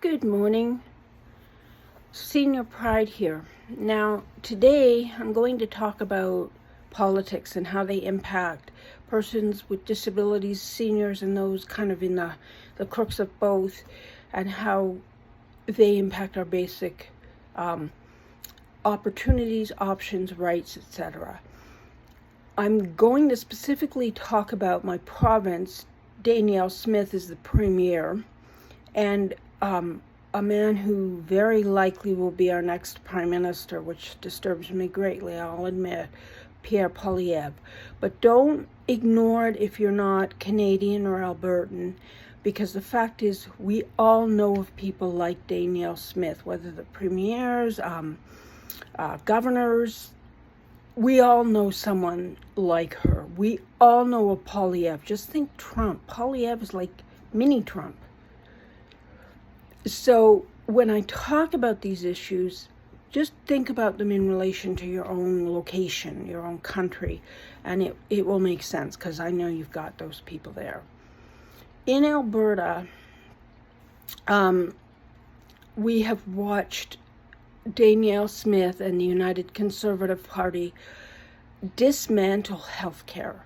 Good morning. Senior Pride here. Now, today I'm going to talk about politics and how they impact persons with disabilities, seniors, and those kind of in the crux of both, and how they impact our basic opportunities, options, rights, etc. I'm going to specifically talk about my province. Danielle Smith is the premier, and a man who very likely will be our next prime minister, which disturbs me greatly, I'll admit, Pierre Poilievre. But don't ignore it if you're not Canadian or Albertan, because the fact is we all know of people like Danielle Smith, whether the premiers, governors. We all know someone like her. We all know a Poilievre. Just think Trump. Poilievre is like mini Trump. So when I talk about these issues, just think about them in relation to your own location, your own country, and it will make sense, because I know you've got those people there. In Alberta, we have watched Danielle Smith and the United Conservative Party dismantle healthcare,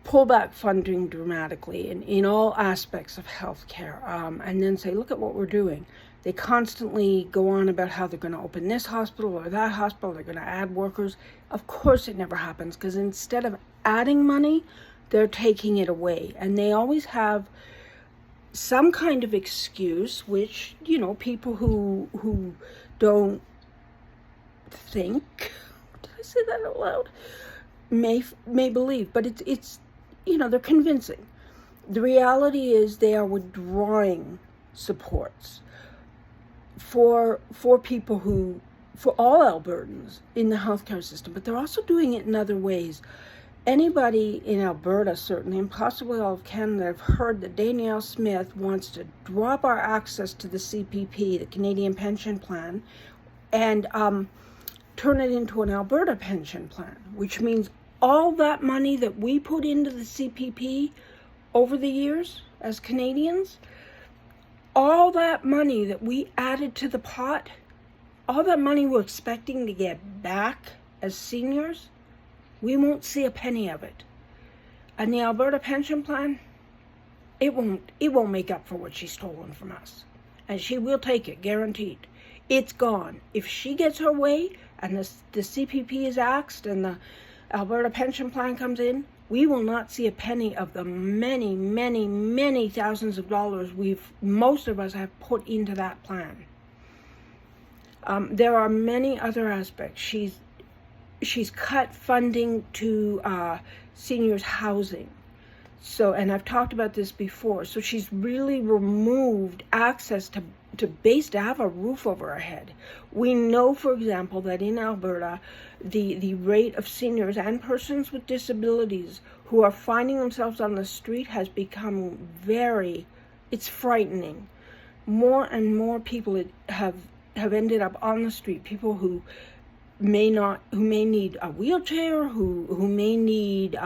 pull back funding dramatically in all aspects of healthcare, and then say, look at what we're doing. They constantly go on about how they're going to open this hospital or that hospital, they're going to add workers. Of course it never happens, because instead of adding money, they're taking it away. And they always have some kind of excuse, which, people who don't think, did I say that out loud? May believe, but it's they're convincing. The reality is they are withdrawing supports for people for all Albertans in the healthcare system, but they're also doing it in other ways. Anybody in Alberta, certainly, and possibly all of Canada, have heard that Danielle Smith wants to drop our access to the CPP, the Canadian Pension Plan, and turn it into an Alberta pension plan, which means all that money that we put into the CPP over the years as Canadians, all that money that we added to the pot, all that money we're expecting to get back as seniors, we won't see a penny of it. And the Alberta pension plan, it won't make up for what she's stolen from us. And she will take it, guaranteed. It's gone. If she gets her way and the CPP is axed and the Alberta pension plan comes in, we will not see a penny of the many, many, many thousands of dollars most of us have put into that plan. There are many other aspects. She's cut funding to seniors' housing. So, and I've talked about this before. So she's really removed access to have a roof over our head. We know, for example, that in Alberta, the rate of seniors and persons with disabilities who are finding themselves on the street has become it's frightening. More and more people have ended up on the street. People who may need a wheelchair, who may need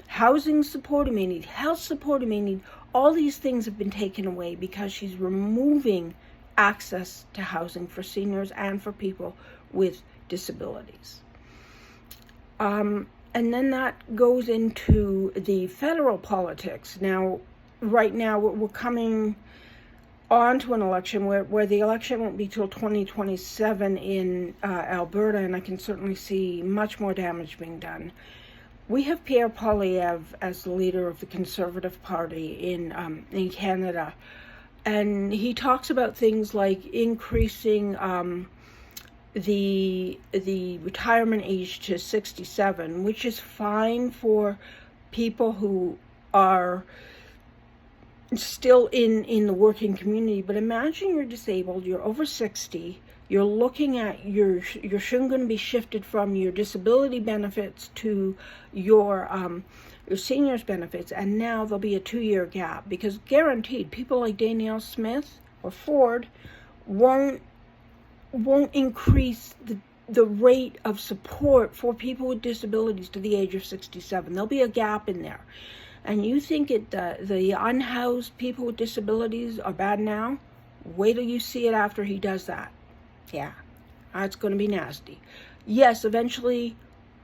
housing support, who may need health support, who may need, all these things have been taken away because she's removing access to housing for seniors and for people with disabilities. And then that goes into the federal politics. Now, right now, we're coming on to an election where the election won't be till 2027 in Alberta, and I can certainly see much more damage being done. We have Pierre Poilievre as the leader of the Conservative Party in Canada, and he talks about things like increasing the retirement age to 67, which is fine for people who are still in the working community. But imagine you're disabled, you're over 60, you're looking at you're soon going to be shifted from your disability benefits to your seniors benefits, and now there'll be a 2-year gap, because guaranteed people like Danielle Smith or Ford won't increase the rate of support for people with disabilities to the age of 67. There'll be a gap in there. And you think the unhoused people with disabilities are bad now? Wait till you see it after he does that. Yeah, that's going to be nasty. Yes, eventually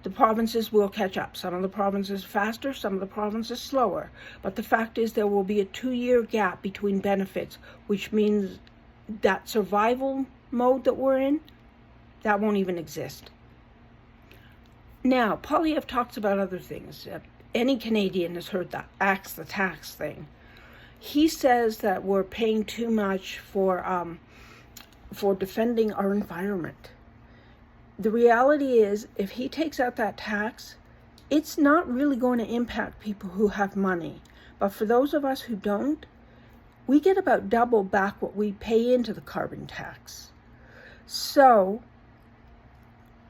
the provinces will catch up. Some of the provinces faster, some of the provinces slower. But the fact is there will be a 2-year gap between benefits, which means that survival mode that we're in, that won't even exist. Now, Poilievre talks about other things. Any Canadian has heard that axe the tax thing. He says that we're paying too much for defending our environment. The reality is, if he takes out that tax, it's not really going to impact people who have money. But for those of us who don't, we get about double back what we pay into the carbon tax. So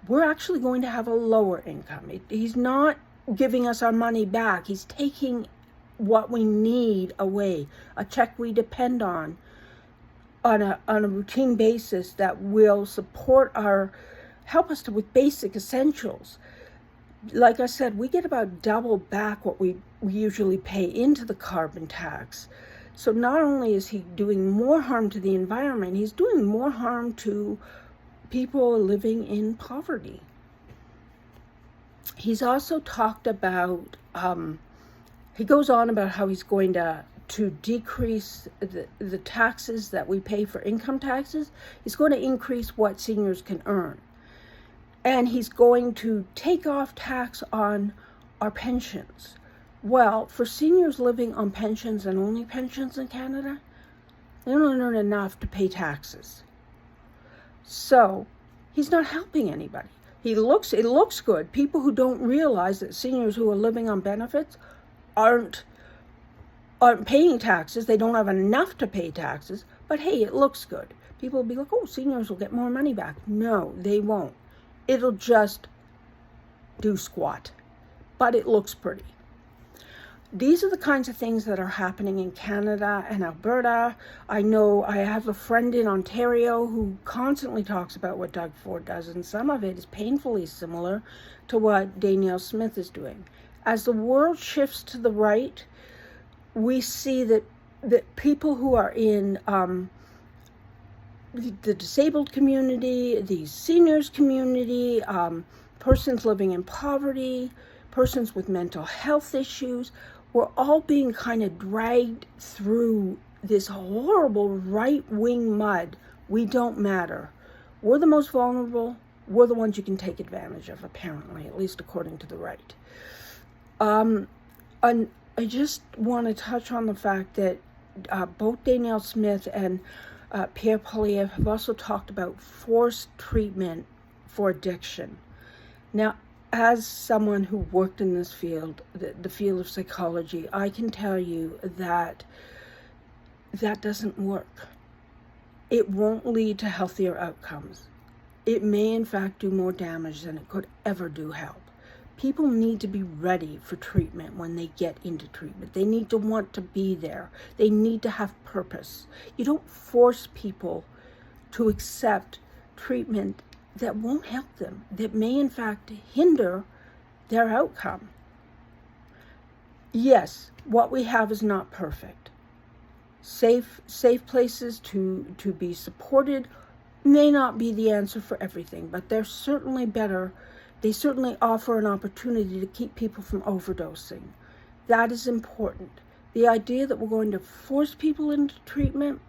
we're actually going to have a lower income. He's not giving us our money back. He's taking what we need away, a check we depend on a routine basis that will help us with basic essentials. Like I said, we get about double back what we usually pay into the carbon tax. So not only is he doing more harm to the environment, he's doing more harm to people living in poverty. He's also talked about, he goes on about how he's going to decrease the taxes that we pay for income taxes. He's going to increase what seniors can earn. And he's going to take off tax on our pensions. Well, for seniors living on pensions and only pensions in Canada, they don't earn enough to pay taxes. So he's not helping anybody. It looks good. People who don't realize that seniors who are living on benefits aren't paying taxes. They don't have enough to pay taxes. But hey, it looks good. People will be like, oh, seniors will get more money back. No, they won't. It'll just do squat. But it looks pretty. These are the kinds of things that are happening in Canada and Alberta. I know I have a friend in Ontario who constantly talks about what Doug Ford does, and some of it is painfully similar to what Danielle Smith is doing. As the world shifts to the right, we see that people who are in the disabled community, the seniors community, persons living in poverty, persons with mental health issues, we're all being kind of dragged through this horrible right-wing mud. We don't matter. We're the most vulnerable. We're the ones you can take advantage of, apparently, at least according to the right. And I just want to touch on the fact that both Danielle Smith and Pierre Poilievre have also talked about forced treatment for addiction. Now, as someone who worked in this field, the field of psychology, I can tell you that doesn't work. It won't lead to healthier outcomes. It may, in fact, do more damage than it could ever do help. People need to be ready for treatment when they get into treatment. They need to want to be there. They need to have purpose. You don't force people to accept treatment that won't help them, that may in fact hinder their outcome. Yes, what we have is not perfect. Safe places to be supported may not be the answer for everything, but they're certainly better. They certainly offer an opportunity to keep people from overdosing. That is important. The idea that we're going to force people into treatment,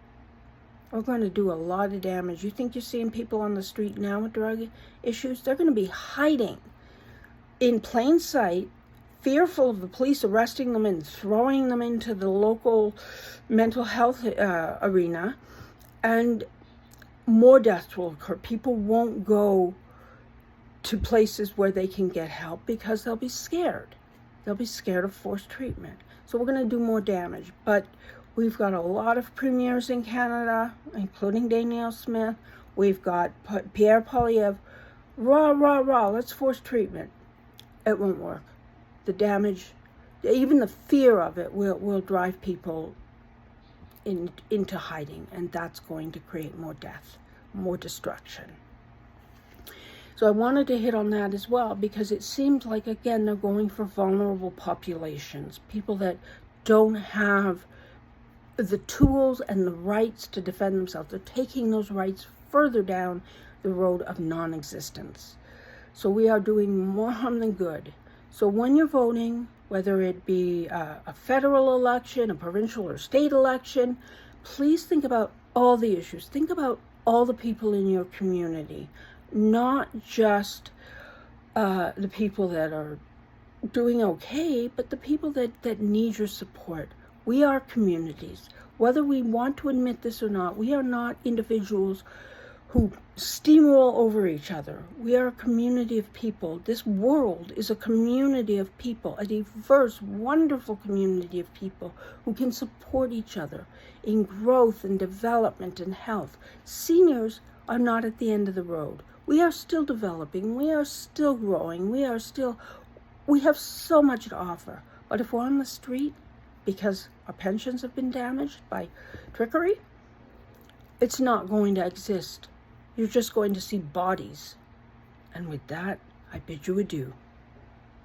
we're going to do a lot of damage. You think you're seeing people on the street now with drug issues? They're going to be hiding in plain sight, fearful of the police arresting them and throwing them into the local mental health arena, and more deaths will occur. People won't go to places where they can get help because they'll be scared. They'll be scared of forced treatment. So we're going to do more damage. But we've got a lot of premiers in Canada, including Danielle Smith. We've got Pierre Poilievre. Let's force treatment. It won't work. The damage, even the fear of it, will drive people into hiding, and that's going to create more death, more destruction. So I wanted to hit on that as well, because it seems like, again, they're going for vulnerable populations, people that don't have the tools and the rights to defend themselves. They're taking those rights further down the road of non-existence. So we are doing more harm than good. So when you're voting, whether it be a federal election, a provincial or state election, please think about all the issues. Think about all the people in your community, not just the people that are doing okay, but the people that need your support. We are communities. Whether we want to admit this or not, we are not individuals who steamroll over each other. We are a community of people. This world is a community of people, a diverse, wonderful community of people who can support each other in growth and development and health. Seniors are not at the end of the road. We are still developing. We are still growing. We have so much to offer. But if we're on the street because our pensions have been damaged by trickery, it's not going to exist. You're just going to see bodies. And with that, I bid you adieu.